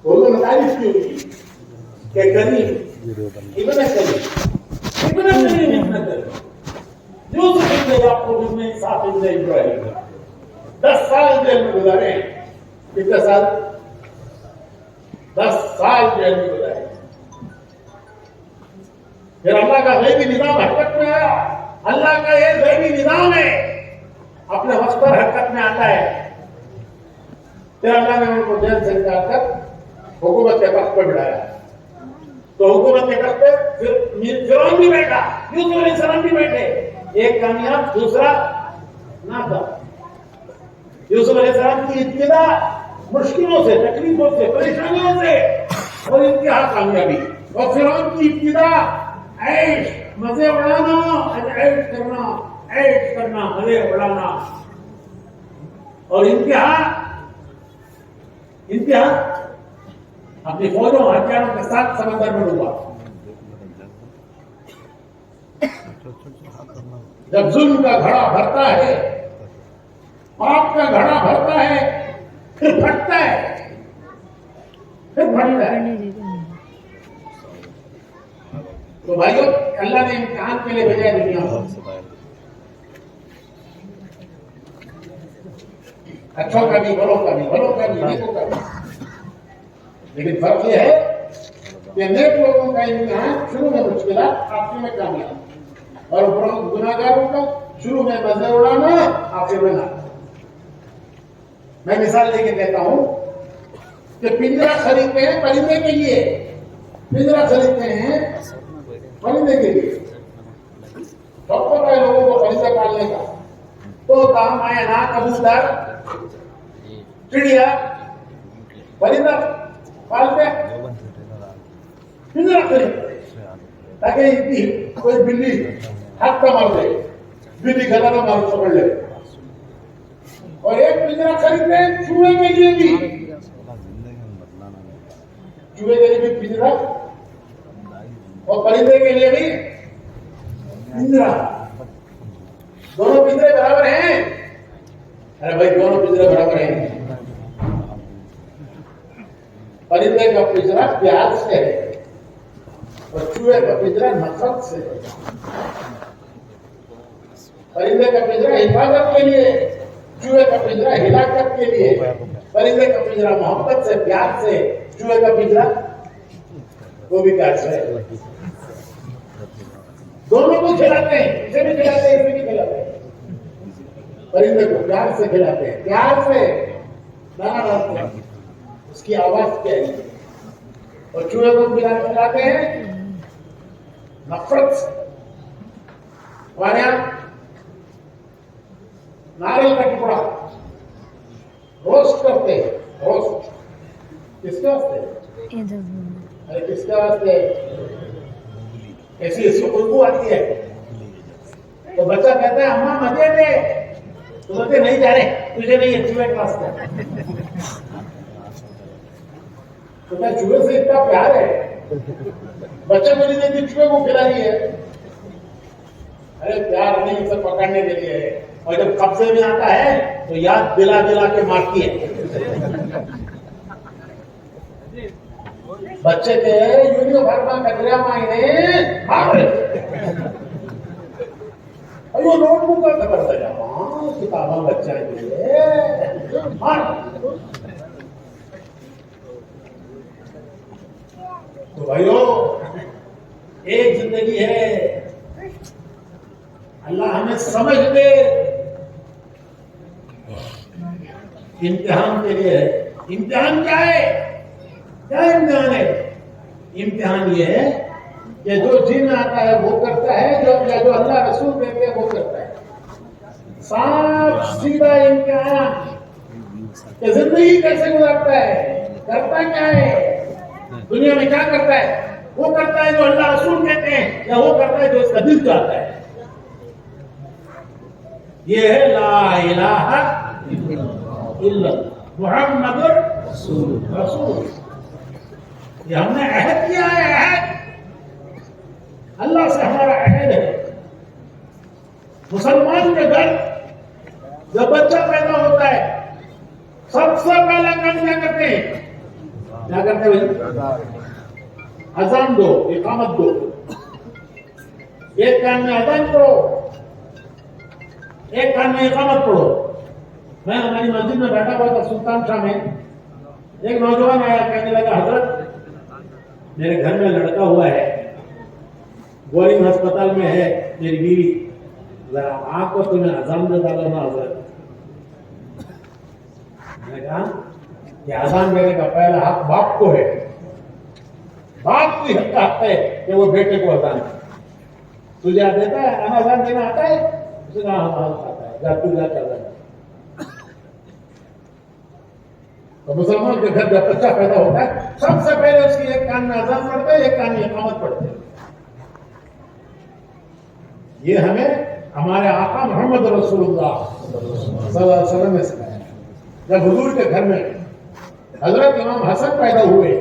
انہوں نے تعریف کی ہوئی کہ کریم ابن یوسف ابن یعقوب ابن اسحاق ابن ابراہیم 10 سال جیل میں گزارے ہیں. کتنے سال؟ 10 سال جیل میں گزارے. پھر اللہ کا غیبی نظام حرکت میں آیا. اللہ کا یہ غیبی نظام ہے اپنے وقت پر حرکت میں آتا ہے. پھر اللہ نے ان کو جیل سے نکال کر حکومت کے تخت پر بٹھایا. تو حکومت کے تخت پہ فرعون بھی بیٹھا, یوسف علیہ السلام بھی بیٹھے. ایک کامیاب دوسرا ناکام. یوسف علیہ السلام کی ابتدا مشکلوں سے, تکلیفوں سے, پریشانیوں سے, اور انتہا کامیابی. اور فرعون کی ابتدا عیش, مزے اڑانا, عیش کرنا, مزے اڑانا, اور انتہا اپنی فوجوں ہتھیاروں کے ساتھ سمندر میں ڈوبا. جب ظلم کا گھڑا بھرتا ہے, پاپ کا گھڑا بھرتا ہے, پھر پھٹتا ہے. تو بھائیو, اللہ نے امتحان کے لیے بھیجا دنیا کو. اچھوں کا بھی, بروں کا بھی, نیکوں کا بھی. لیکن فرق یہ ہے کہ نیک لوگوں کا امتحان شروع میں مشکلات, آخر میں کامیاب, اور گناہگاروں کا شروع میں مزے اڑانا, آخر میں نہ. میں مثال دے کے کہتا ہوں کہ پنجرا خریدتے ہیں پرندے کے لیے, پنجرا خریدتے ہیں پرندے کے لیے. سب پتہ ہے لوگوں کو پرندہ پالنے کا. طوطا, مینا, کبوتر, چڑیا, پرندہ پالتے ہیں. پنجرا خریدتے تاکہ کوئی بلی ہاتھ کا مار دے, بلی گلا نہ مار پکڑ لے. اور ایک پنجرا خریدتے ہیں چوہے کے لیے بھی, چوہے کے لیے بھی پنجرا, اور پرندے کے لیے بھی پنجرا. دونوں پنجرے برابر ہیں؟ ارے بھائی, دونوں پنجرے برابر ہیں. پرندے کا پنجرا پیار سے ہے اور چوہے کا پنجرا نفرت سے ہے. پرندے کا پنجرا حفاظت کے لیے, چوہے کا پنجرا ہلاکت کے لیے. پرندے کا پنجرا محبت سے, پیار سے, چوہے کا پنجرا وہ بھی پیار سے. دونوں کو کھلاتے ہیں, اسے بھی کھلاتے ہیں, اسے بھی کھلاتے ہیں. پرندے کو پیار سے کھلاتے ہیں, پیار سے دانا ڈالتے ہیں, اس کی آواز کیا ہے. اور چوہے کو کھلاتے ہیں نفرت سے. ہمارے یہاں ناریل کا ٹکڑا روسٹ کرتے ہیں. روسٹ کس کے واسطے؟ ارے کس کے واسطے؟ ایسی خوشبو آتی ہے تو بچہ کہتا ہے اماں مزے دے, تو بولتے نہیں جا رہے, تجھے نہیں ہے, چوہے کے واسطے. تو کیا چوہے سے اتنا پیار ہے؟ بچے کو نہیں دیتی, چوہے کو کھلا رہی ہے. ارے پیار نہیں, اسے پکڑنے کے لیے ہے. اور جب قبضے میں آتا ہے تو یاد دلا دلا کے مارتی ہے. بچے کے یونیفارم کچرا مائنے وہ نوٹ بک کا خبر لگا, کتاباں بچہ کے لیے. تو بھائیو, ایک زندگی ہے, اللہ ہمیں سمجھ دے, امتحان کے لیے ہے. امتحان کیا ہے؟ کیا امتحان ہے؟ امتحان یہ ہے کہ جو جن آتا ہے وہ کرتا ہے, جو اللہ رسول کہتے ہیں وہ کرتا ہے. صاف سیدھا امتحان کہ زندگی کیسے گزارتا ہے, کرتا کیا ہے, دنیا میں کیا کرتا ہے. وہ کرتا ہے جو اللہ رسول کہتے ہیں, یا وہ کرتا ہے جو اس کا دل چاہتا ہے. یہ ہے لا الہ الا اللہ محمد رسول. یہ ہم نے عہد کیا ہے, عہد اللہ سے ہمارا عہد ہے. مسلمان کے گھر جب بچہ پیدا ہوتا ہے سب سے پہلا کام کیا کرتے ہیں؟ کیا کرتے بھائی؟ اذان دو، اقامت دو، ایک کان میں اذان پڑھو، ایک کان میں اقامت پڑھو. میں ہماری مسجد میں بیٹھا ہوا تھا سلطان شاہ میں، ایک نوجوان آیا، کہنے لگا حضرت میرے گھر میں لڑکا ہوا ہے، بورنگ ہسپتال میں ہے میری بیوی، ذرا آپ کو تمہیں اذان دے ڈالا نا حضرت. میں نے کہا کہ اذان دینے کا پہلا حق باپ کو ہے، باپ کو حق ہے کہ وہ بیٹے کو اذان دے. تجھے دیتا ہے اذان دینا آتا ہے؟ اس نے کہا ہاں آتا ہے، جا تو جا کر دے. تو مسلمان کے گھر جب بچہ پیدا ہوتا ہے سب سے پہلے اس کی ایک کان میں اذان پڑھتے ہیں، ایک کان میں اقامت پڑھتے ہیں. یہ ہمیں ہمارے آقا محمد رسول اللہ صلی اللہ علیہ وسلم نے سکھایا. جب حضور کے گھر میں حضرت امام حسن پیدا ہوئے،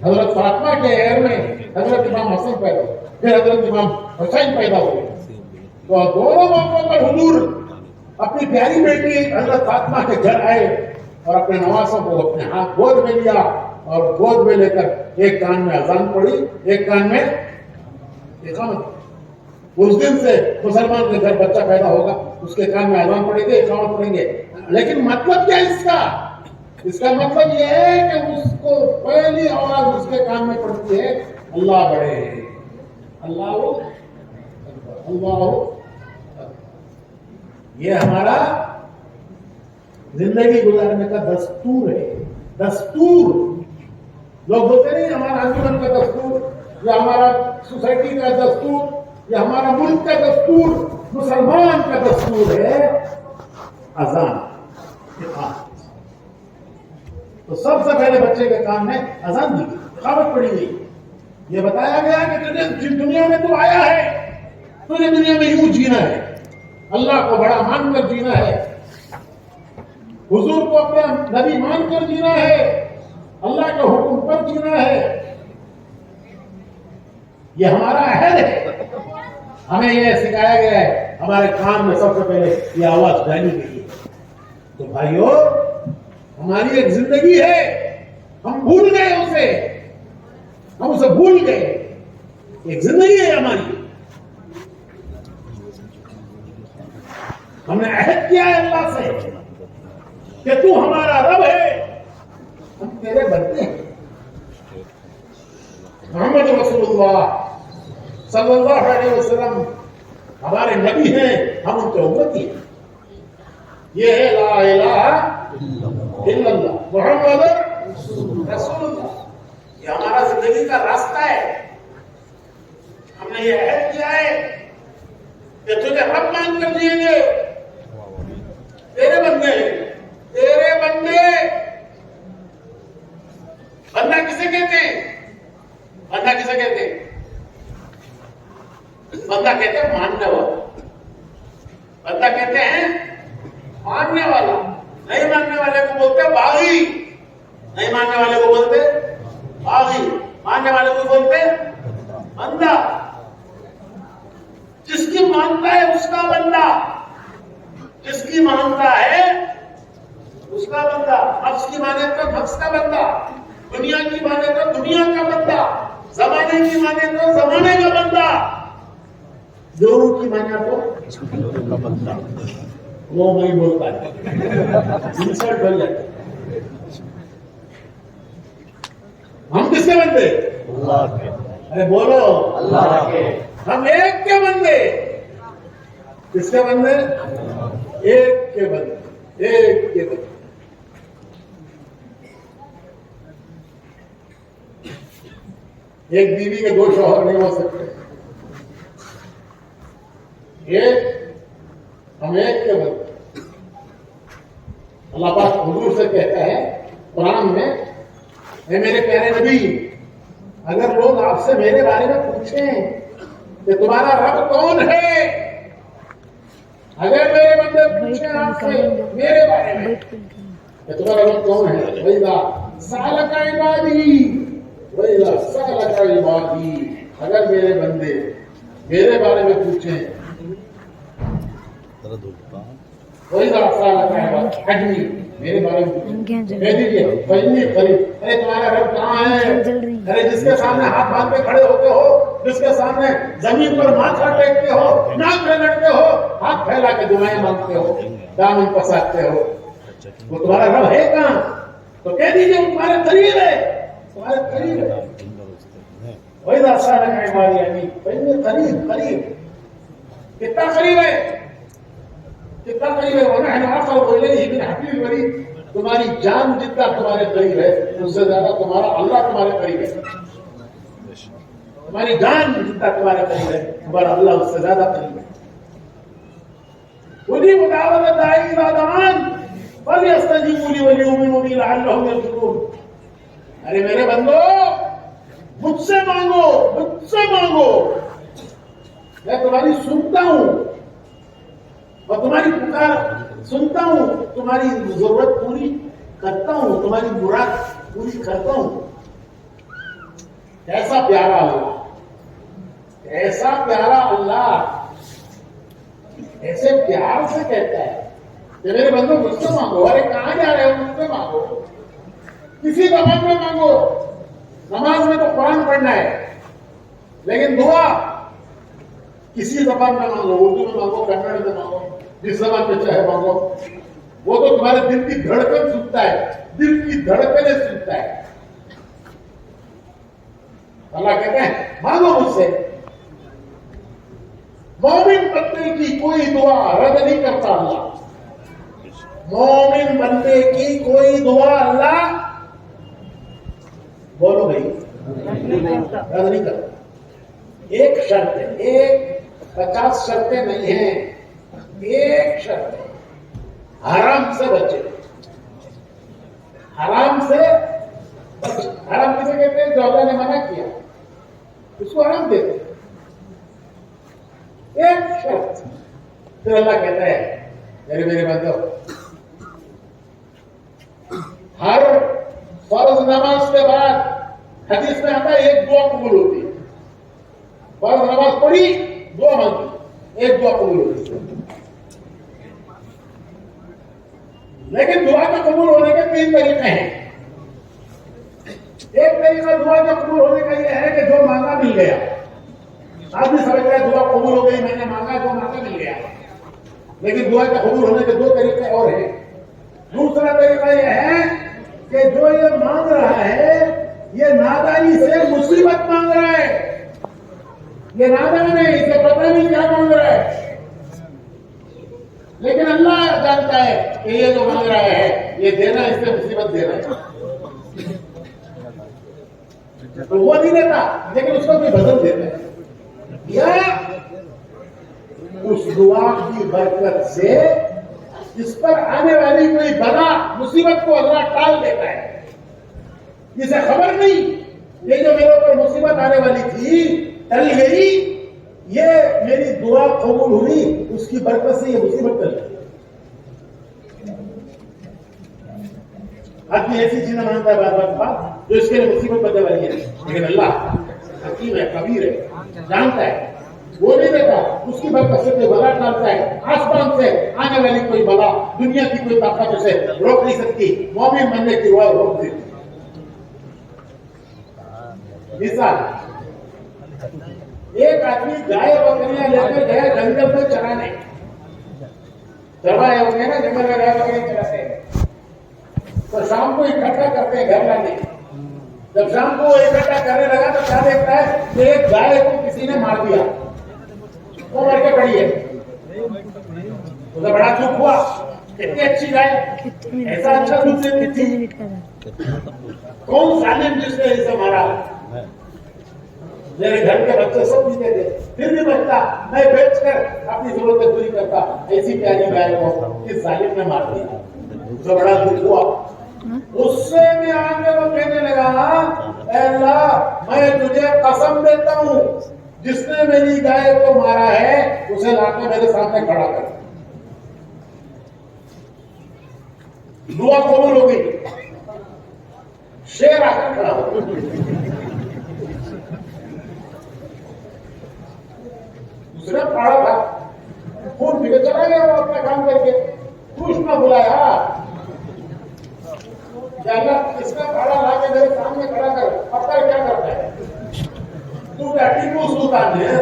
حضرت فاطمہ کے عہد میں حضرت امام حسن پیدا ہوئے، پھر حضرت امام حسین پیدا ہوئے، تو دونوں موقعوں پر حضور اپنی پیاری بیٹی حضرت فاطمہ کے گھر آئے اور اپنے نواسوں کو اپنے ہاتھ گود میں لیا اور گود میں لے کر ایک کان میں اذان پڑھی، ایک کان میں اقامت. اس دن سے مسلمان کے گھر بچہ پیدا ہوگا، اس کے کان میں اذان پڑھیں گے، اقامت پڑھیں گے. لیکن مطلب کیا اس کا؟ اس کا مطلب یہ ہے کہ اس کو پہلی آواز اس کے کان میں پڑتی ہے اللہ بڑے ہیں، اللہ اللہ. یہ ہمارا زندگی گزارنے کا دستور ہے. دستور لوگ بولتے نہیں ہمارا انجمن کا دستور یا ہمارا سوسائٹی کا دستور یا ہمارا ملک کا دستور. مسلمان کا دستور ہے اذان. تو سب سے پہلے بچے کے کان میں اذان دی گئی، اقامت پڑھی گئی. یہ بتایا گیا کہ تجھے جس دنیا میں تو آیا ہے تجھے دنیا میں یوں جینا ہے، اللہ کو بڑا مان کر جینا ہے، حضور کو اپنا نبی مان کر جینا ہے، اللہ کے حکم پر جینا ہے. یہ ہمارا عہد ہے، ہمیں یہ سکھایا گیا ہے. ہمارے کان میں سب سے پہلے یہ آواز ڈالی گئی ہے. تو بھائیو ہماری ایک زندگی ہے، ہم بھول گئے اسے، ہم اسے بھول گئے. ایک زندگی ہے ہماری، ہم نے عہد کیا ہے اللہ سے کہ تو ہمارا رب ہے، ہم تیرے بندے ہیں. محمد رسول اللہ صلی اللہ علیہ وسلم ہمارے نبی ہیں، ہم ان کے امتی ہیں. یہ ہے لا الہ الا اللہ محمد رسول اللہ. یہ ہمارا زندگی کا راستہ ہے. ہم نے یہ عہد کیا ہے کہ تجھے رب مان کر جیئیں گے، تیرے بندے، تیرے بندے. بندہ کسے کہتے ہیں؟ بندہ کسے کہتے ہیں؟ بندہ کہتے ہیں ماننے والا. بندہ کہتے ہیں ماننے والا. نہیں ماننے والے کو بولتے باغی، نہیں ماننے والے کو بولتے باغی، ماننے والے کو بولتے بندہ. جس کی مانتا ہے اس کا بندہ، جس کی مانتا ہے اس کا بندہ. نفس کی مانے تو نفس کا بندہ، دنیا کی مانے تو دنیا کا بندہ، زمانے کی مانے تو زمانے کا بندہ، جورو کی مانے تو بندہ. وہ نہیں بولتا ہے، انسلٹ بن جاتا ہے. ہم کس کے بندے؟ اللہ کے. ارے بولو اللہ کے. ہم ایک کے بندے. کس کے بندے؟ ایک کے بندے، ایک کے بندے. ایک بیوی کے دو شوہر نہیں ہو سکتے. ایک ہم ایک کے بندے. اللہ پاک حضور سے کہتا ہے قرآن میں، اے میرے پیارے نبی، اگر لوگ آپ سے میرے بارے میں پوچھیں کہ تمہارا رب کون ہے، اگر میرے بندے پوچھیں آپ سے میرے بارے میں کہ تمہارا رب کون ہے، وَإِذَا سَأَلَكَ عِبَادِي وَإِذَا سَأَلَكَ عِبَادِي، اگر میرے بندے میرے بارے میں پوچھیں وہی ذرا سوال لگا ہے حجمی میرے بارے میں کہہ دیجیے حجمی قریب. ارے تمہارا رب کہاں ہے؟ ارے جس کے سامنے ہاتھ باندھ کے کھڑے ہوتے ہو، جس کے سامنے زمین پر ماتھا ٹیکتے ہو، ناک میں لڑتے ہو، ہاتھ پھیلا کے دعائیں مانگتے ہو، دامن پسارتے ہو، وہ تمہارا رب ہے کہاں؟ تو کہہ دیجیے وہ تمہارے قریب ہے، تمہارے قریب ہے. وہی راستہ لگا ہماری یعنی قریب قریب کتنا قریب ہے، کتنا قریب ہے. ونحن اقرب الیہ من حبل الورید. تمہاری جان جتنا تمہارے قریب ہے اس سے زیادہ تمہارا اللہ تمہارے قریب ہے. تمہاری جان جتنا تمہارے قریب ہے تمہارا اللہ اس سے زیادہ قریب ہے. اجیب دعوت الداعی اذا دعان فلیستجیبوا لی ولیؤمنوا بی لعلہم یرشدون. ارے میرے بندو مجھ سے مانگو، مجھ سے مانگو، میں تمہاری سنتا ہوں، اور تمہاری پکار سنتا ہوں، تمہاری ضرورت پوری کرتا ہوں، تمہاری مراد پوری کرتا ہوں. ایسا پیارا اللہ، ایسا پیارا اللہ ایسے پیار سے کہتا ہے کہ میرے بندو مجھ سے مانگو. ارے کہاں جا رہے ہو؟ مجھ سے مانگو، کسی زبان میں مانگو. نماز میں تو قرآن پڑھنا ہے، لیکن دعا کسی زبان میں مانگو، اردو میں مانگو، کنڑ میں مانگو، جس زبان میں چاہے مانگو. وہ تو تمہارے دل کی دھڑکن سنتا ہے، دل کی دھڑکنیں سنتا ہے. اللہ کہتے ہیں مانگو مجھ سے. مومن بندے کی کوئی دعا رد نہیں کرتا اللہ. مومن بندے کی کوئی دعا اللہ بولو بھائی رد نہیں کرتا. ایک شرط ہے، ایک 50 شرطیں نہیں ہیں، ایک شرط ہے، حرام سے بچے. حرام سے بچے. حرام کسے کہتے ہیں؟ جو اللہ نے منع کیا اس کو حرام دیتے. ایک شرط. پھر اللہ کہتا ہے میرے بندو ہر فرض نماز کے بعد حدیث میں آتا ہے ایک دعا قبول ہوتی ہے. فرض نماز پڑھی، دعا مانگی، ایک دعا قبول ہوتی ہے. لیکن دعا کے قبول ہونے کے 3 طریقے ہیں. ایک طریقہ دعا کے قبول ہونے کا یہ ہے کہ جو مانگا مل گیا. آدمی سمجھتا ہے دعا قبول ہو گئی، میں نے مانگا، جو مانگا مل گیا. لیکن دعا کے قبول ہونے کے 2 طریقے اور ہیں. دوسرا طریقہ یہ ہے کہ جو یہ مانگ رہا ہے یہ نادانی سے مصیبت مانگ رہا ہے. یہ نادان ہے، اسے پتہ نہیں کیا مانگ رہا ہے، لیکن اللہ جانتا ہے کہ یہ جو مانگ رہا ہے یہ دینا اس سے مصیبت دے رہا ہے. تو وہ نہیں دیتا، لیکن اس کو کوئی بدل دیتا ہے. یا اس دعا کی برکت سے اس پر آنے والی کوئی بلا مصیبت کو اللہ ٹال دیتا ہے. جسے خبر نہیں یہ جو میرے اوپر مصیبت آنے والی تھی ٹل گئی، یہ میری دعا قبول ہوئی، اس کی برکت سے یہ مصیبت ٹل گئی. آدمی ایسی چیزیں مانگتا ہے بار بار جو اس کے لیے مصیبت بننے والی ہے، لیکن اللہ حکیم ہے، خبیر ہے، جانتا ہے، وہ نہیں دیتا. اس کی برکت سے کوئی بلا ڈالتا ہے. آسمان سے آنے والی کوئی بلا دنیا کی کوئی طاقت اسے روک نہیں سکتی. مومن بننے کی دعا روک دیتی. مثال، ایک آدمی گائے بکریاں لے کر گیا جنگل میں چرانے. چرواہے ہوتے ہیں نا جنگل میں گائے بکریاں چراتے ہیں، تو شام کو اکٹھا کرتے ہیں گھر لانے. جب شام کو اکٹھا کرنے لگا تو کیا دیکھتا ہے کہ ایک گائے کو کسی نے مار دیا، وہ مر کے پڑی ہے. اسے بڑا دکھ ہوا، کتنی اچھی گائے، ایسا اچھا دودھ دیتی تھی، کون ظالم جس نے اسے مارا. میرے گھر کے بچے سب پیتے تھے، پھر بھی بچتا میں بیچ کر اپنی ضرورتیں پوری کرتا. ایسی پیاری گائے کو کس ظالم نے مار دیا. اسے بڑا دکھ ہوا. غصے میں آ کے وہ کہنے لگا اے اللہ میں تجھے قسم دیتا ہوں جس نے میری گائے کو مارا ہے اسے لا کے میرے سامنے کھڑا کر. دعا قبول ہو گئی. شیر آ کر کھڑا ہو. دوسرا پڑا تھا، خون پی کے چلا گیا وہ اپنا کام کر کے. اتنا بڑا لا کے میرے سامنے کھڑا کر پتھر کیا کرتا ہے تو ٹیپو سلطان ہے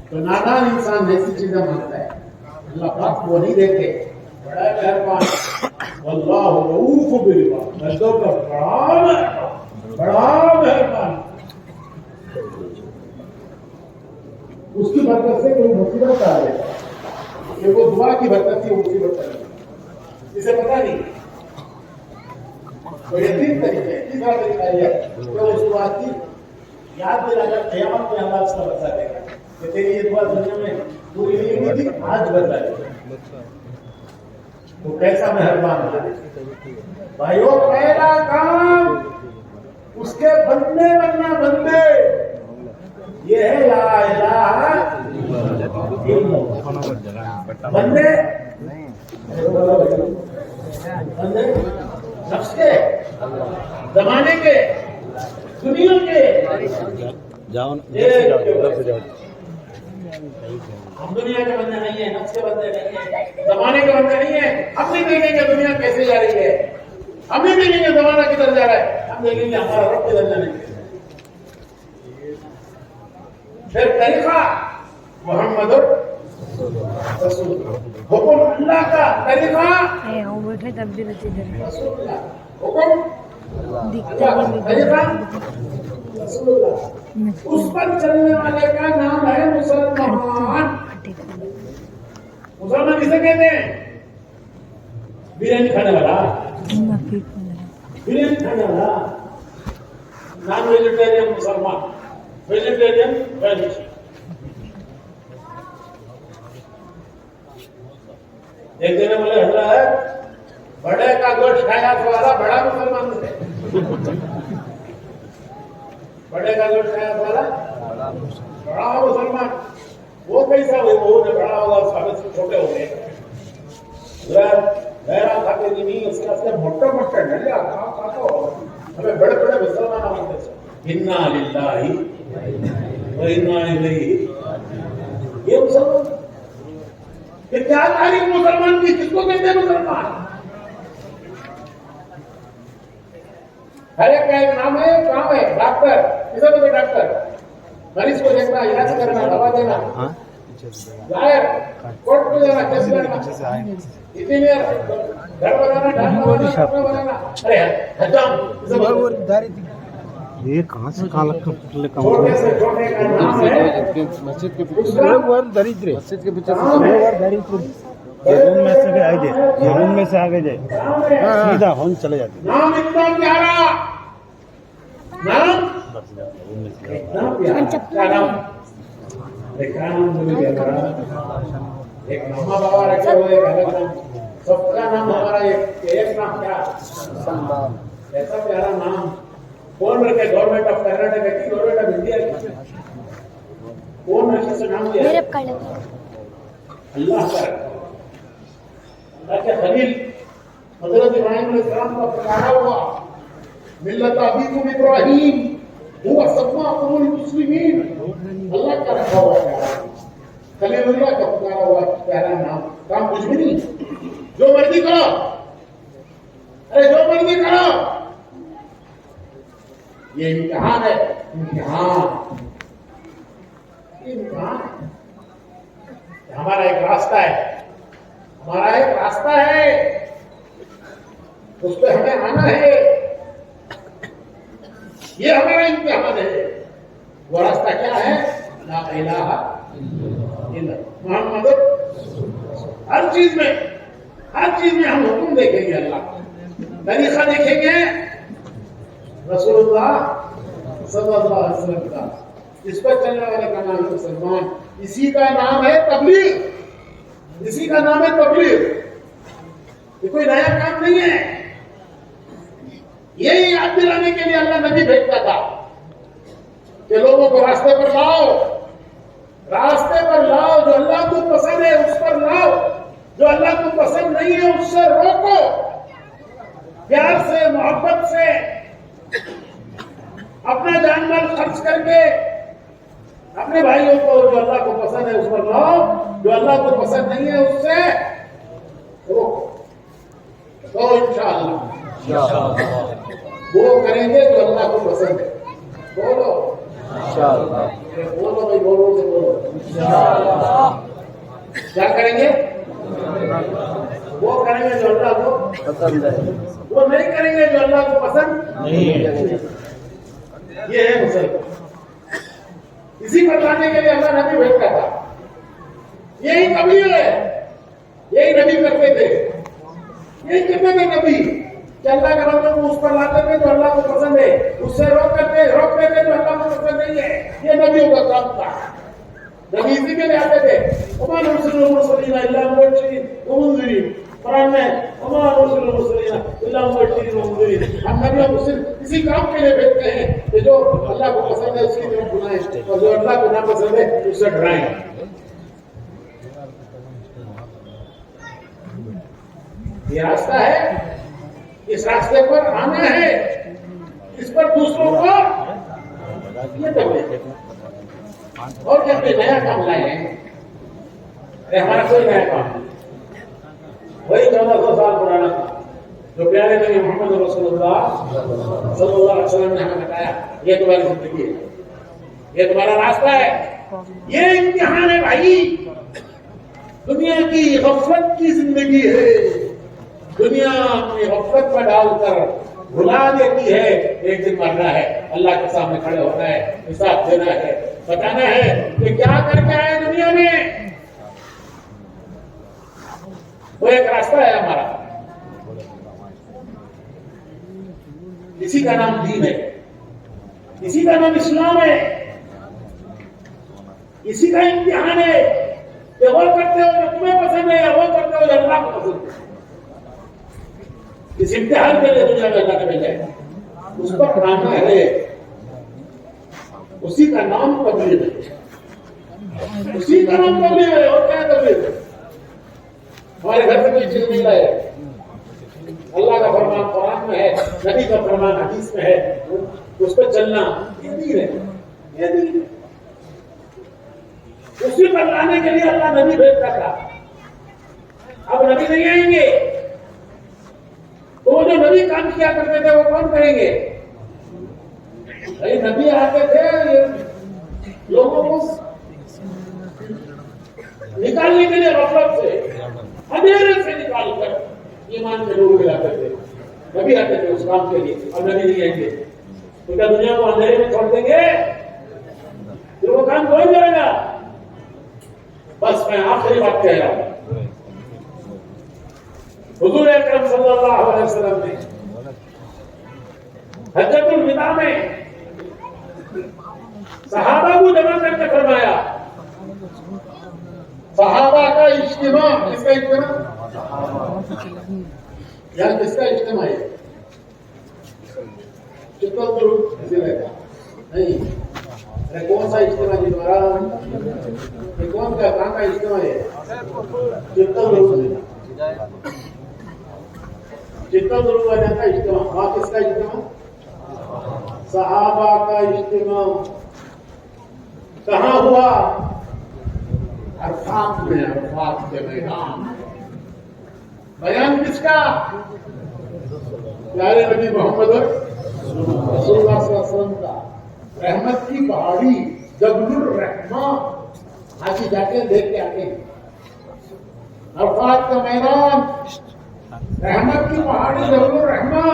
تو نادان انسان ایسی چیزیں مانگتا ہے اللہ پاک وہ نہیں دیتے بڑا مہربان واللہ رؤوف بالعباد بندوں پر بڑا مہربان اس کی برکت سے کوئی مصیبت آ جائے کہ وہ دعا کی برکت تھی وہ مصیبت آ جائے اسے پتا نہیں تو یقین طریقے تیسرا طریقہ یہ ہے کہ اس دعا کی یاد دلا کر قیامت میں اللہ اس کا بتا دے گا کہ تیری یہ دعا دنیا میں پوری نہیں ہوئی تھی آج بتا دے وہ کیسا مہربان ہے بھائیو پہلا کام اس کے بندے بننا بندے یہ ہے لا الہ الا اللہ بندے بندے نفس کے زمانے کے دنیا کے ہم دنیا کے بندے نہیں ہیں نفس کے بندے نہیں ہیں زمانے کے بندے نہیں ہیں ہم نہیں دیکھیں گے دنیا کیسے جا رہی ہے ہم نہیں دیکھیں گے زمانہ کدھر جا رہا ہے ہم دیکھیں گے ہمارا رب کدھر جانے کے پھر طریقہ محمد رسول حکم اللہ کا طریقہ حکم طریقہ رسول اللہ اس پر چلنے والے کا نام ہے مسلمان مسلمان کسے کہتے ہیں بریانی کھانے والا بریانی کھانے والا نان ویجیٹیرین مسلمان ویجیٹیرین ویجیٹیرین ایک دن بولے حضرت بڑے کا گوشت کھایا تو والا بڑا مسلمان ہے بڑے کا گوشت کھایا تو والا بڑا مسلمان وہ کیسا ہوئے وہ بڑا ہوگا سابت سے چھوٹے ہو گئے میرا کھاتے نہیں اس کا سے موٹا موٹا ڈلیا کھاتا ہو ہمیں بڑے بڑے مسلمان آتے ہیں انا للہ و انا الیہ یہ مسلمان کہ کیا تاریخ مسلمان کی کس کو کہتے ہیں مسلمان ہر ایک کا ایک نام ہے کام ہے ڈاکٹر کسے بولتے ڈاکٹر مریض کو دیکھنا علاج کرنا دوا دینا ظاہر کوٹ کو جانا کیسے کرنا انجینئر گھر بنانا ڈھانچہ بنانا ارے حجام یہ کہاں سے کہاں لگتا چھوٹے سے چھوٹے کا نام ہے مسجد کے پیچھے مسجد کے پیچھے روم میں سے آگے جائے روم میں سے آگے جائے سیدھا ہون چلے جاتے نام اتنا پیارا نام اتنا پیارا کیا نام ایک نام مجھے ایک ماما بابا رکھے ہوئے ایک الگ نام سب کا نام ہمارا ایک نام کیا ایسا پیارا نام کون رکھے گورنمنٹ آف کرناٹک کی گورنمنٹ آف انڈیا کی کون رکھے سے نام دیا اللہ کا اللہ کے خلیل حضرت ابراہیم علیہ السلام کا پکارا ہوا ملت ابیکم ابراہیم هو سماکم المسلمین اللہ کا رکھا ہوا پیارا خلیل اللہ کا پکارا ہوا پیارا نام کام کچھ بھی نہیں جو مرضی کرو ارے جو مرضی کرو یہ امتحان ہے امتحان ہمارا ایک راستہ ہے ہمارا ایک راستہ ہے اس پہ ہمیں آنا ہے یہ ہمارا امتحان ہے وہ راستہ کیا ہے لا الہ الا محمد ہر چیز میں ہم حکم دیکھیں گے اللہ طریقہ دیکھیں گے رسول اللہ صلی اللہ علیہ وسلم کا اس پر چلنے والے کا نام ہے مسلمان اسی کا نام ہے تبلیغ اسی کا نام ہے تبلیغ یہ کوئی نیا کام نہیں ہے یہی یاد دلانے کے لیے اللہ نبی بھیجتا تھا کہ لوگوں کو راستے پر لاؤ جو اللہ کو پسند ہے اس پر لاؤ جو اللہ کو پسند نہیں ہے اس سے روکو پیار سے محبت سے اپنا جان مال خرچ کر کے اپنے بھائیوں کو جو اللہ کو پسند ہے اس پر لاؤ جو اللہ کو پسند نہیں ہے اس سے روکو. تو انشاءاللہ وہ کریں گے جو اللہ کو پسند ہے. بولو بولو بھائی، بولو سے بولو. کیا کریں گے؟ وہ کریں گے جو اللہ کو پسند ہے. وہ نہیں کریں گے جو اللہ کو پسند نہیں ہے. یہ ہے مسلمان. اسی پر لانے کے لیے اللہ نبی بھیجتا تھا. یہی تبلیغ ہے. یہی نبی کرتے تھے. یہی کرتے تھے نبی کہ اللہ کے بندوں کو اس پر لاتے تھے جو اللہ کو پسند ہے، اس سے روکتے تھے جو اللہ کو پسند نہیں ہے. یہ نبیوں کا کام تھا. نبی اسی کے لیے آتے تھے. وما نرسل المرسلین الا مبشرین ومنذرین. قرآن میں وما نرسل المرسلین الا مبشرین ومنذرین. ہم نبیوں کو صرف اسی کام کے لیے بھیجتے ہیں کہ جو اللہ کو پسند ہے اس کی طرف بلائیں اور جو اللہ کو ناپسند ہے اس سے ڈرائیں. یہ راستہ ہے. اس راستے پر آنا ہے. اس پر دوسروں کو یہ تبلیغ. اور کیا کوئی نیا کام لائے ہیں؟ ہمارا کوئی نیا کام نہیں. وہی 1400 سال پرانا تھا جو پیارے نبی محمد رسول اللہ صلی اللہ علیہ وسلم نے ہمیں بتایا. یہ تمہاری زندگی ہے. یہ تمہارا راستہ ہے. یہ امتحان ہے بھائی. دنیا کی غفلت کی زندگی ہے. دنیا اپنی غفلت میں ڈال کر بھلا دیتی ہے. ایک دن مرنا ہے. اللہ کے سامنے کھڑے ہونا ہے. حساب دینا ہے. بتانا ہے کہ کیا کر کے آئے دنیا میں. وہ ایک راستہ ہے ہمارا. اسی کا نام دین ہے. اسی کا نام اسلام ہے. اسی کا امتحان ہے کہ وہ کرتے ہو جو تمہیں پسند ہے یا وہ کرتے ہو جو اللہ کو پسند ہے. اس امتحان کے لیے دنیا میں اللہ کے بھیجا ہے. اس پر کھانا ہے. اسی کا نام تبلیغ ہے. اسی کا نام تبلیغ ہے. اور کیا تبلیغ ہے؟ ہمارے گھر سے کوئی چیز نہیں لائے. اللہ کا فرمان قرآن میں ہے. نبی کا فرمان حدیث میں ہے. اس پہ چلنا یہ دین ہے. یہ دین ہے. اسی پر لانے کے لیے اللہ نبی بھیجتا تھا. اب نبی نہیں آئیں گے تو وہ جو نبی کام کیا کرتے تھے وہ کون کریں گے؟ نبی آتے تھے لوگوں کو نکالنے کے لیے غفلت سے، اندھیرے سے نکال کر ایمان میں لوگ ملاتے تھے. نبی آتے تھے اس کام کے لیے. اور نبی نہیں آئیں گے تو کیا دنیا کو اندھیرے میں چھوڑ دیں گے؟ پھر وہ کام ہو جائے گا. بس میں آخری بات کہہ رہا ہوں. حضور اکرم صلی اللہ علیہ وسلم نے حجۃ الوداع میں صحابہ کو جمع کر کے فرمایا. صحابہ کا اجتماع. کس کا اجتماع؟ یہاں کس کا اجتماع ہے؟ چتر گروپ نہیں. کون سا اجتماع جی تمہارا؟ کون کا کہاں کا اجتماع ہے؟ چتر گروپ. چتر گروپ کا اجتماع. وہاں کس کا اجتماع؟ صحابہ کا اجتماع. کہاں ہوا؟ عرفات میں. عرفات کے میدان. بیان کس کا؟ پیارے نبی محمد رسول اللہ صلی اللہ علیہ وسلم کا. رحمت کی پہاڑی جبل الرحمہ. حاجی جا کے دیکھ کے آتے ہیں. عرفات کا میدان، رحمت کی پہاڑی جبل الرحمہ.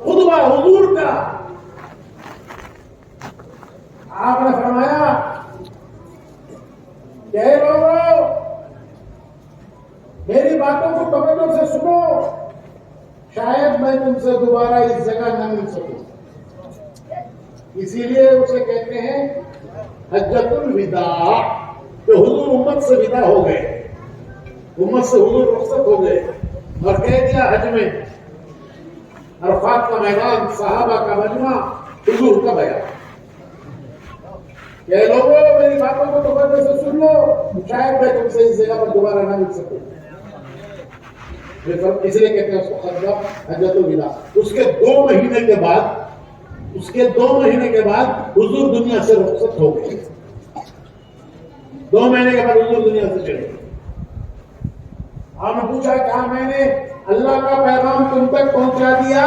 خطبہ حضور کا. آپ نے فرمایا کہ اے لوگوں میری باتوں کو توجہ سے سنو. شاید میں تم سے دوبارہ اس جگہ نہ مل سکوں. اسی لیے اسے کہتے ہیں حجۃ الوداع. کہ حضور امت سے ودا ہو گئے. امت سے حضور رخصت ہو گئے اور کہہ دیا حج میں عرفات کا میدان، صحابہ کا مجمع، حضور کا بیان. کہ لوگوں میری باتوں کو توجہ سے سن لو. شاید میں تم سے اس جگہ پر دوبارہ نہ مل سکوں. اس لیے کہتے ہیں اس کو حجۃ الوداع. اس کے 2 مہینے کے بعد حضور دنیا سے رخصت ہو گئے. 2 مہینے کے بعد حضور دنیا سے چلے. آپ نے پوچھا کیا میں نے اللہ کا پیغام تم تک پہنچا دیا؟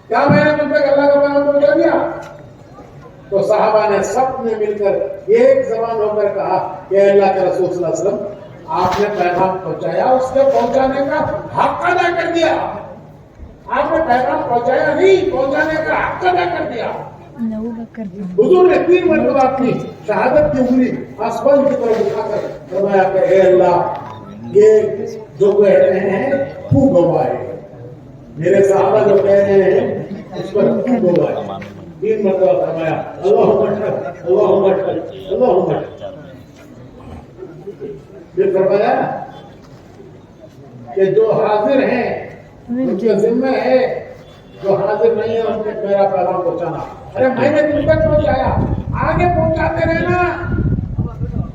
کیا میں نے تم تک اللہ کا پیغام پہنچا دیا؟ تو صحابہ نے سب نے مل کر ایک زبان ہو کر کہا کہ اللہ کے رسول صلی اللہ علیہ وسلم آپ نے پیغام پہنچایا, اس کے پہنچانے کا حق ادا کر دیا. آپ نے پیغام پہنچایا نہیں, پہنچانے کا حق ادا کر دیا. حضور نے 3 مرتبہ اپنی شہادت کی انگلی آسمان کی طرف اٹھا کر فرمایا کہ اے اللہ, یہ جو کہہ رہے ہیں تو گواہ ہے, میرے صحابہ جو کہہ رہے ہیں اس پر تو گواہ ہے. 3 مرتبہ فرمایا اللہم اشہد اللہم اشہد اللہم اشہد. پھر فرمایا کہ جو حاضر ہیں ان کے ذمہ ہے, جو حاضر نہیں ہے ان کے میرا پیغام پہنچانا. ارے میں نے تم تک پہنچایا, آگے پہنچاتے رہنا.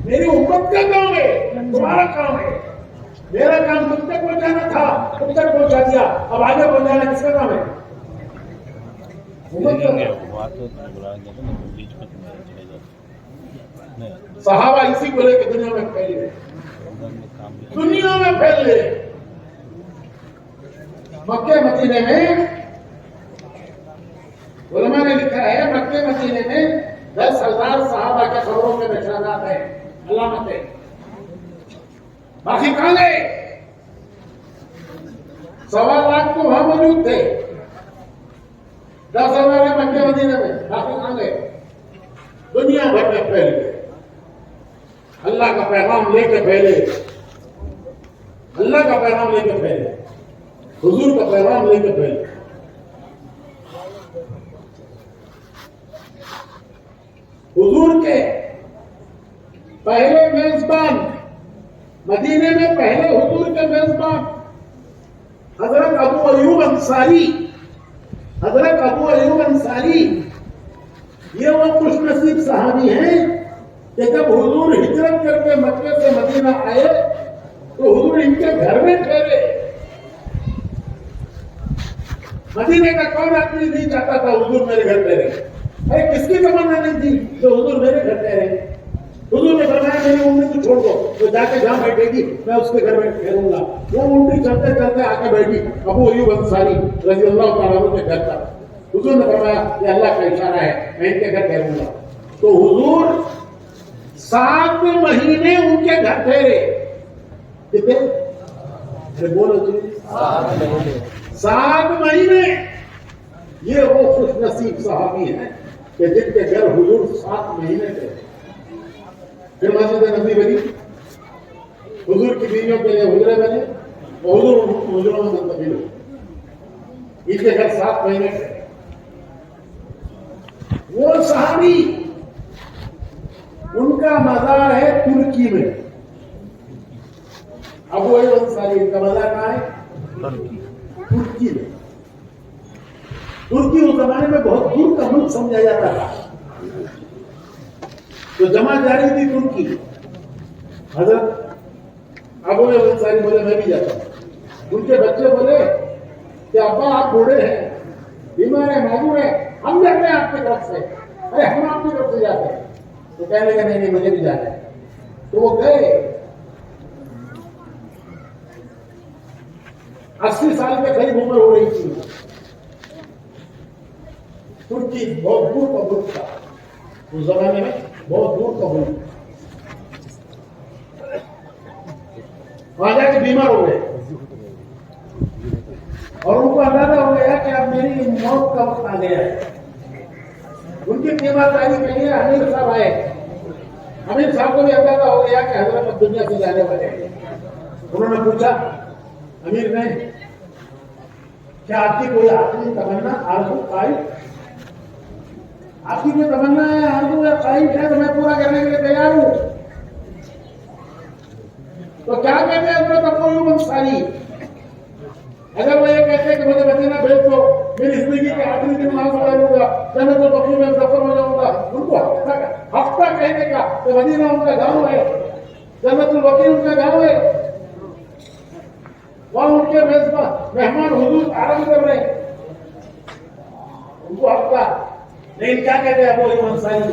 میری امت کا کام ہے, تمہارا کام ہے. میرا کام تم تک پہنچانا تھا, تم تک پہنچا دیا, اب آگے پہنچانا کس کا کام ہے؟ امت کا کام. صحابہ اسی کو لے کے دنیا میں پھیل رہے, دنیا میں پھیل رہے. مکہ مدینے میں علماء نے لکھا ہے, مکہ مدینے میں 10,000 صحابہ کے قبروں میں نشانات ہیں, علامتیں. باقی کہاں گئے؟ 1.25 لاکھ تو وہاں موجود تھے, 10,000 مکہ مدینے میں, باقی کہاں گئے؟ دنیا بھر میں پھیل گئے. اللہ کا پیغام لے کے پھیلے, اللہ کا پیغام لے کے پھیلے, حضور کا پیغام لے کے پھیلے. حضور کے پہلے میزبان, مدینے میں پہلے حضور کے میزبان حضرت ابو ایوب انصاری, حضرت ابو ایوب انصاری یہ وہ خوش نصیب صحابی ہیں کہ جب حضور ہجرت کر کے مکے سے مدینہ آئے تو حضور ان کے گھر میں ٹھہرے. مدینے کا کون آدمی نہیں چاہتا تھا حضور میرے گھر ٹھہرے؟ ارے کس کی تمنا نہیں تھی کہ حضور میرے گھر ٹھہرے؟ حضور نے فرمایا میری اونٹی کو چھوڑ دو, تو جا کے جہاں بیٹھے گی میں اس کے گھر میں ٹھہروں گا. وہ اونٹی چلتے چلتے آ کے بیٹھی ابو ایوب انصاری رضی اللہ تعالیٰ عنہ کے گھر تک. حضور نے فرمایا یہ اللہ کا اشارہ ہے, میں ان کے گھر ٹھہروں گا. تو حضور 7 مہینے ان کے گھر ٹھہرے. کتنے بولو, 7 مہینے. یہ وہ خوش نصیب صحابی ہیں کہ جن کے گھر حضور 7 مہینے تھے. پھر مسجد نبی بنی, حضور کی بیویوں کے لیے حجرے بنے, اور حضور حجروں میں منتقل ہوئے. ان کے گھر 7 مہینے تھے. وہ صحابی ان کا مزار ہے ترکی میں. ابو ایوب انصاری ان کا مزار کہاں ہے؟ ترکی میں. ترکی اس زمانے میں بہت دور کا ملک سمجھا جاتا تھا, تو جمع جاری تھی ترکی. حضرت ابو ایوب انصاری بولے میں بھی جاتا ہوں. ان کے بچے بولے کہ ابا آپ بوڑھے ہیں, بیمار ہیں, معذور ہیں, ہم جاتے ہیں آپ کی طرف سے. ارے ہم آپ کی طرف سے جاتے ہیں. تو کہنے لگے نہیں مجھے بھی جانا ہے. تو وہ گئے. 80 سال کے قریب عمر ہو رہی تھی. ترکی بہت دور کا ملک تھا اس زمانے میں, بہت دور کا ملک. وہاں جا کے بیمار ہو گئے اور ان کو اندازہ ہو گیا کہ اب میری موت کا وقت آ گیا ہے. ان کی تیمارداری کے لیے امیر صاحب آئے. امیر صاحب کو بھی اندازہ ہو گیا کہ حضرت اب دنیا سے جانے والے ہیں. انہوں نے پوچھا امیر نے, کیا آپ کی کوئی آخری تمنا آرزو خواہش, آپ کی کوئی تمنا ہے, آرزو یا خواہش ہے تو میں پورا کرنے کے لیے تیار ہوں. تو کیا کہتے ہیں حضرت ابو ایوب انصاری؟ اگر وہ یہ کہتے ہیں کہ مجھے مدینہ بھیج دو, میری زندگی کے آخری دن وہاں گزار لوں گا, جنت البقیع میں سفر ہو جاؤں گا, ان کو ہفتہ کہنے کا کہ مدینہ ان کا گاؤں ہے, جنت البقیع ان کا گاؤں ہے, وہاں ان کے مہمان حضور آرام کر رہے ہیں, ان کو ہفتہ. لیکن کیا کہتے ہیں ابو ایوب انصاری؟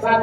7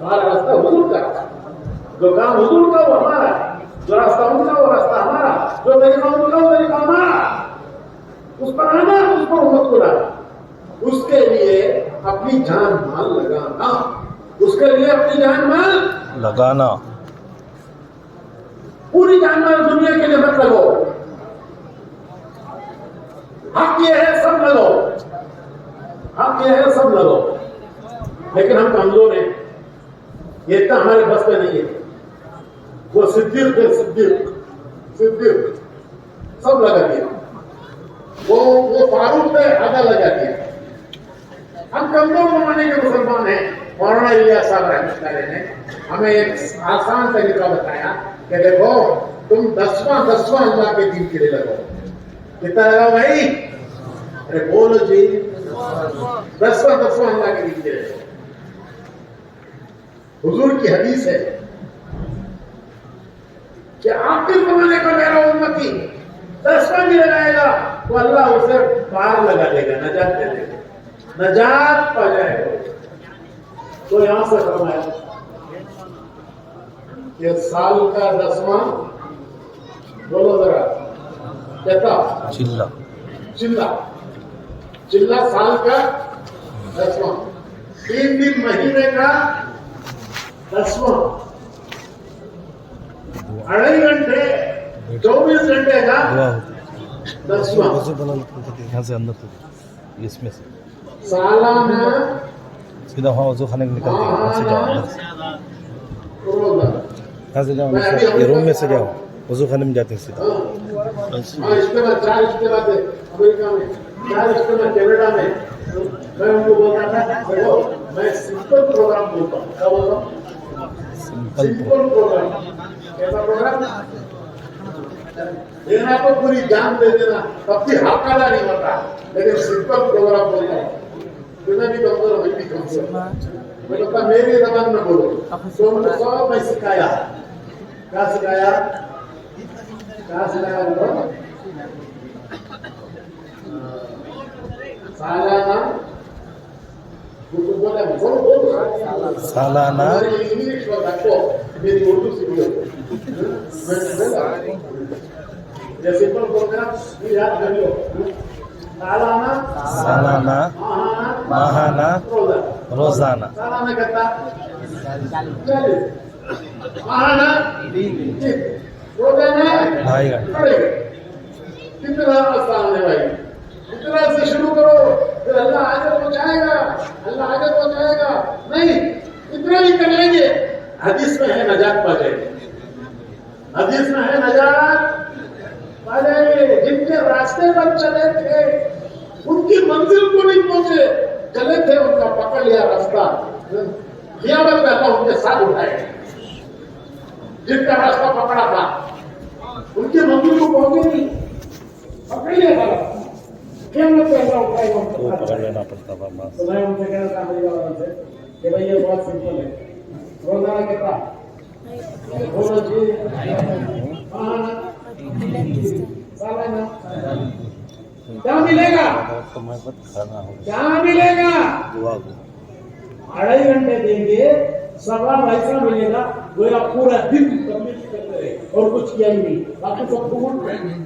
ہمارا راستہ حضور کا، جو کام حضور کا وہ ہمارا، جو راستہ ان کا وہ راستہ ہمارا، جو طریقہ ان کا وہ طریقہ ہمارا، اس پر آنا، اس پر امت کو لانا، اس کے لیے اپنی جان مال لگانا، اس کے لیے اپنی جان مال لگانا، پوری جان مال دنیا کے لیے مت لگو، حق یہ ہے سب لگو، حق یہ ہے سب لگو، لیکن ہم کمزور ہیں، یہ اتنا ہمارے بس پہ نہیں ہے۔ وہ صدیق تھے، صدیق سب لگا دیا، وہ فاروق تھے، آدھا لگا دیا۔ ہم کمزور زمانے کے مسلمان ہیں۔ مولانا الیاس صاحب رحمۃ اللہ علیہ نے ہمیں ایک آسان طریقہ بتایا کہ دیکھو تم دسواں اللہ کے دین کے لیے لگو۔ کتنا لگاؤ بھائی؟ ارے بولو جی، دسواں اللہ کے دین کے لیے لگو۔ حضور کی حدیث ہے کہ آخر زمانے کا میرا امتی 10واں بھی لگائے گا تو اللہ اسے پار لگا دے گا، نجات دے دے گا، نجات پا جائے گا۔ تو یہاں سے فرمایا کہ سال کا 10واں، بولو ذرا کہتا چلا سال کا 10واں، 3 دن مہینے کا 10واں، 2.5 گھنٹے 24 گھنٹے کا 10واں، یہاں سے اندر اس میں سے سالانہ سیدھا وہاں وضو خانے میں نکل کے یہاں سے جاؤ، یہاں سے جاؤ، یہ روم میں سے جاؤ، وضو خانے میں جاتے ہیں سیدھا۔ اجتماع 4 اجتماع تھے امریکہ میں، 4 اجتماع کینیڈا میں۔ میں ان کو بولتا تھا دیکھو میں سمپل پروگرام بولتا ہوں، کیا بولتا ہوں؟ Simple program. کیسا پروگرام؟ دینا تو پوری جان دے دینا، تب بھی حقادہ نہیں ہوتا، لیکن سمپل پروگرام بولتا ہوں۔ تمہیں بھی کمزور ہو، میں بھی کمزور، میں کہتا میری زبان میں بولو، تم کو سب میں سکھایا۔ کیا سکھایا؟ بولو سالانہ، سالانہ انگلش میں رکھو، میری اردو سیکھ لو، یہ سمپل پروگرام یاد کر لو۔ سالانہ، ماہانہ، روزانہ۔ سالانہ کہتا 40، ماہانہ 30، روزانہ 2.5 گھنٹے۔ کتنا آسان ہے بھائی، اتنا سے شروع کرو، پھر اللہ آگے پہنچائے گا، اللہ آگے پہنچائے گا۔ نہیں اتنا ہی کر لیں گے، حدیث میں ہے نجات پا جائے گی، حدیث میں ہے نجات پا جائے گے۔ جن کے راستے پر چلے تھے ان کی منزل کو نہیں پہنچے، چلے تھے ان کا پکڑ لیا راستہ، قیامت میں اللہ ان کے ساتھ اٹھائے گا۔ جن کا راستہ پکڑا تھا ان کی منزل کو پہنچے نہیں، پکڑ لیا تھا قیامت میں اللہ اٹھائے گا۔ وہ پکڑ لینا پڑتا تھا بس۔ تو میں ان سے کہنا تھا میری بات سے کہ بھائی یہ بہت سمپل ہے، روزانہ کہتا بولو جی، سالانہ کیا ملے گا؟ کیا ملے گا؟ 2.5 گھنٹے دیں گے، ثواب ایسا ملے گا گویا پورا دن تبلیغ کرتے رہے اور کچھ کیا ہی نہیں، باقی سب گھوم رہے ہیں،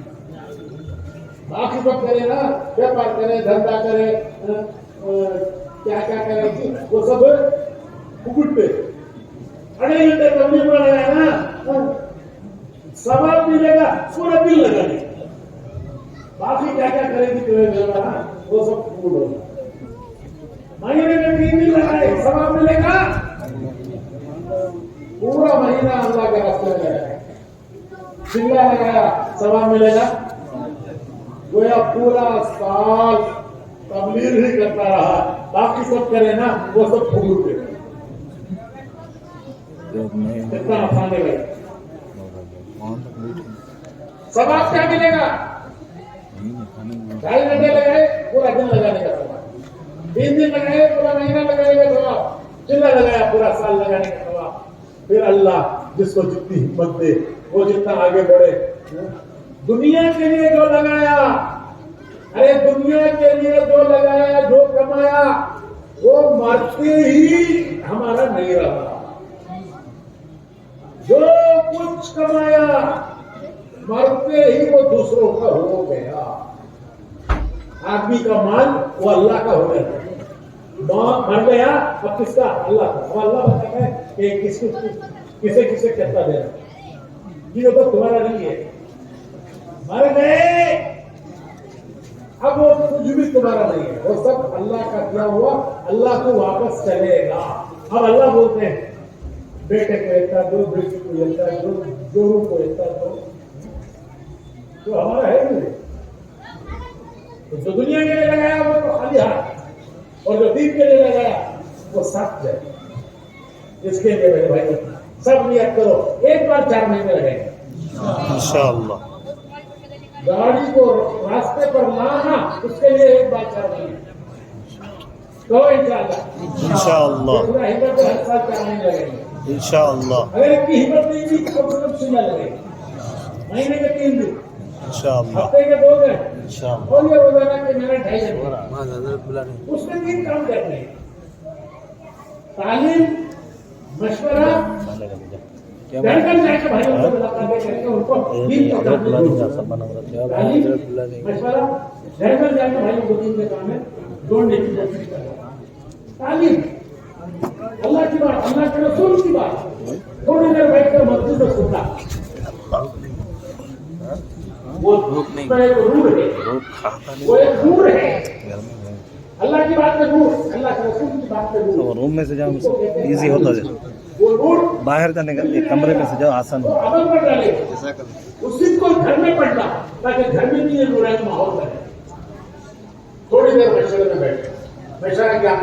باقی سب کرے نا، ویاپار کرے، دھندا کرے، کیا کیا کرے، وہ سب پکڑ پہ 2.5 گھنٹے تبلیغ میں لگا نا، ثواب ملے گا پورا دن لگانے، باقی کیا کیا کرے گی تمہیں ملے گا وہ سب پکڑ ہوگا۔ مہینے میں 3 دن لگائے، ثواب ملے گا پورا مہینہ اللہ کے راستے میں لگایا، چلا لگایا ثواب ملے گا گویا پورا سال تبلیغ ہی کرتا رہا، باقی سب کرے نا وہ سب پکڑ پہ۔ کتنا آسان ہے بھائی، ثواب کیا ملے گا؟ 2.5 گھنٹے لگائے پورا دن لگانے کا ثواب، 3 دن لگائے پورا مہینہ لگانے کا ثواب، چلا لگایا پورا سال لگانے کا ثواب۔ پھر اللہ جس کو جتنی ہمت دے وہ جتنا آگے بڑھے، دنیا کے لیے جو لگایا، ارے دنیا کے لیے جو لگایا، جو کمایا وہ مرتے ہی ہمارا نہیں رہا، کمایا مرتے ہی وہ دوسروں کا ہو گیا. آدمی کا مال وہ اللہ کا ہو گیا. مر گیا اب کس کا؟ اللہ کا. اب اللہ بتاتا ہے کہ کسے کسے کہتا دے رہا. یہ تو تمہارا نہیں ہے. مر گئے اب وہ کچھ بھی تمہارا نہیں ہے. وہ سب اللہ کا کیا ہوا اللہ کو واپس چلے گا. اب اللہ بولتے ہیں بیٹے کو ایتا دو, بیٹی کو ایتا دو, جوڑوں کو ایتا دو. تو ہمارا ہے نہیں. جو دنیا کے لیے لگایا وہ تو خالی ہاتھ, اور جو دین کے لیے لگایا وہ سخت ہے. اس کے لیے میرے بھائی سب نیت کرو, ایک بار 4 مہینے لگیں گے انشاءاللہ. گاڑی کو راستے پر لانا اس کے لیے ایک بار 4 مہینے کہو انشاءاللہ. انشاءاللہ پورا ہمت ہر سال 4 مہینے لگیں گے. انشاءاللہ اگر ایک کی ہمت نہیں ہوئی تو کم سے کم 6 لگے گی. مہینے کے 3 دن, انشاءاللہ ہفتے کے 2 دن, انشاءاللہ. اور یہ روزانہ کے میرے 2.5 گھنٹے. اس میں 3 کام کرنے ہیں: تعلیم, مشورہ, گھر گھر جا کے بھائیوں سے ملاقاتیں کر کے ان کو دین کا کام تعلیم, مشورہ, گھر گھر جا کے بھائیوں کو دین کے کام میں جوڑنے کی کوشش کرنا. تعلیم, اللہ کی بات, اللہ کے رسول کی بات تھوڑی دیر بیٹھ کر مسجد میں سننا. وہ ایک نور ہے, وہ ایک نور ہے. اللہ کی بات میں نور, اللہ کے رسول کی بات میں نور. روم میں سے جاؤ ایزی ہوتا ہے, وہ نور باہر جانے کا ایک کمرے میں سے جاؤ آسان ہوتا. عمل پر ڈالے, اسی کو گھر میں پڑھنا تاکہ گھر میں بھی یہ نورانی ماحول بنے. تھوڑی دیر مشورے میں بیٹھے. مشورہ کیا؟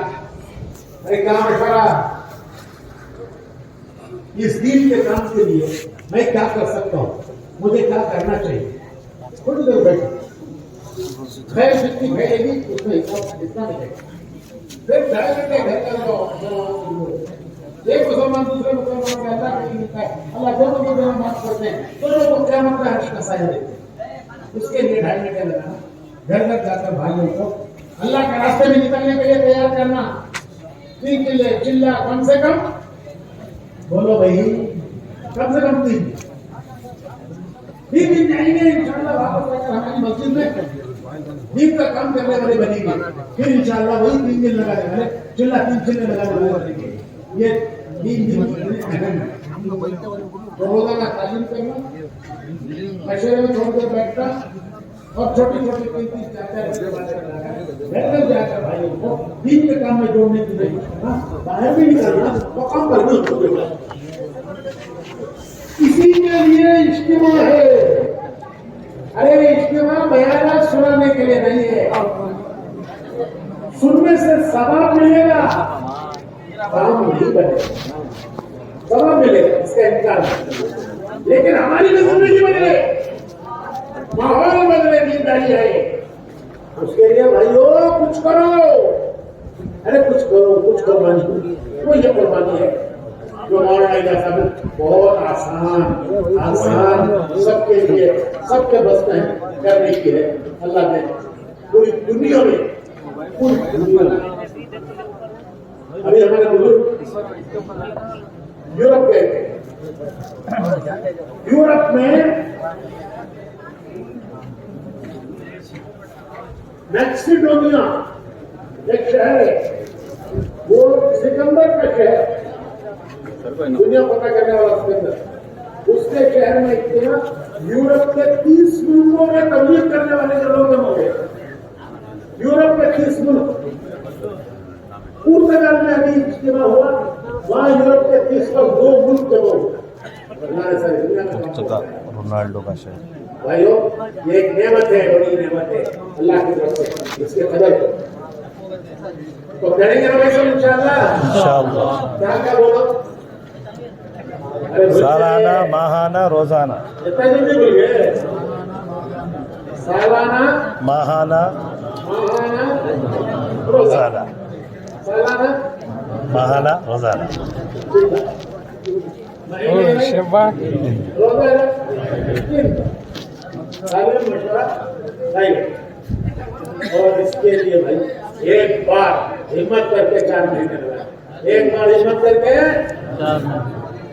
ارے کیا مشورہ؟ اس دین کے کام کے لیے میں کیا کر سکتا ہوں, مجھے کیا کرنا چاہیے. تھوڑی دیر بیٹھے, خیر جتنی بھیجے گی اس میں اتنا ملے گا. پھر گھر کا ایک مسلمان دوسرے مسلمان سے اللہ کے لیے ملتا ہے, اللہ دونوں کو دونوں معاف کرتے ہیں, دونوں کو قیامت کا حق کا سایہ دیتے ہیں. اس کے لیے 2.5 گھنٹے لگانا. گھر گھر جا کر بھائیوں کو اللہ کے راستے میں نکلنے کے لیے تیار کرنا. 3 چلے چلا کم سے کم بولو بھائی, کم سے کم 3 دن جائیں گے انشاءاللہ. واپس آ کر ہماری مسجد میں دین کا کام کرنے والے بنے گے. پھر انشاءاللہ وہی 3 دن لگا دیں گے, چلا 3 چلے لگانے والے بنے گے. یہ 3 دن روزانہ تعلیم کرنا, مشورے میں تھوڑی دیر بیٹھنا, اور چھوٹی چھوٹی 3-3-4 بہتر جا کر بھائیوں کو دین کے کام میں جوڑنے کی کوشش کرنا. باہر بھی نکلنا تو کام پر بھی ہوگا. اسی کے لیے اجتماع ہے. ارے اجتماع بیانات سنانے کے لیے نہیں ہے. سننے سے ثواب ملے گا, کام نہیں بنے گا. ثواب ملے گا اس کا انکار نہیں, لیکن ہماری نظر میں نہیں بدلے, ماحول بدلے, دینداری آئے. اس کے لیے بھائیو کچھ کرو. ارے کچھ کرو, کچھ قربانی. وہ یہ قربانی ہے جو مولانا صاحب بہت آسان سب کے لیے, سب کے بس میں کرنے کی ہے. اللہ نے پوری دنیا میں ابھی ہمارے بزرگ یورپ گئے تھے. یورپ میں میکسیڈونیا ایک شہر ہے, وہ سکندر کا شہر, دنیا پتہ کرنے والا سکندر. اس کے شہر میں اتنا یورپ کے 30 ملکوں میں تبلیغ کرنے والے جو لوگ ہو گئے. یورپ کے 30 ملک. پرتگال میں ابھی اجتماع ہوا, وہاں یورپ کے 30 پر 2 ملک جمع ہوئے. رونالڈو کا شہر. بھائیو یہ ایک نعمت ہے, بڑی نعمت ہے اللہ کی طرف سے, اس کے قدر تو کریں گے نا بھائی صاحب انشاءاللہ. کیا کیا بولو, سالانہ, ماہانہ, روزانہ. اتنا جلدی بول گئے. سالانہ, ماہانہ, روزانہ. سالانہ, ماہانہ, روزانہ. اور اس کے لیے بھائی ایک بار ہمت کر کے 4 مہینے لگا. ایک بار ہمت کر کے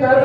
4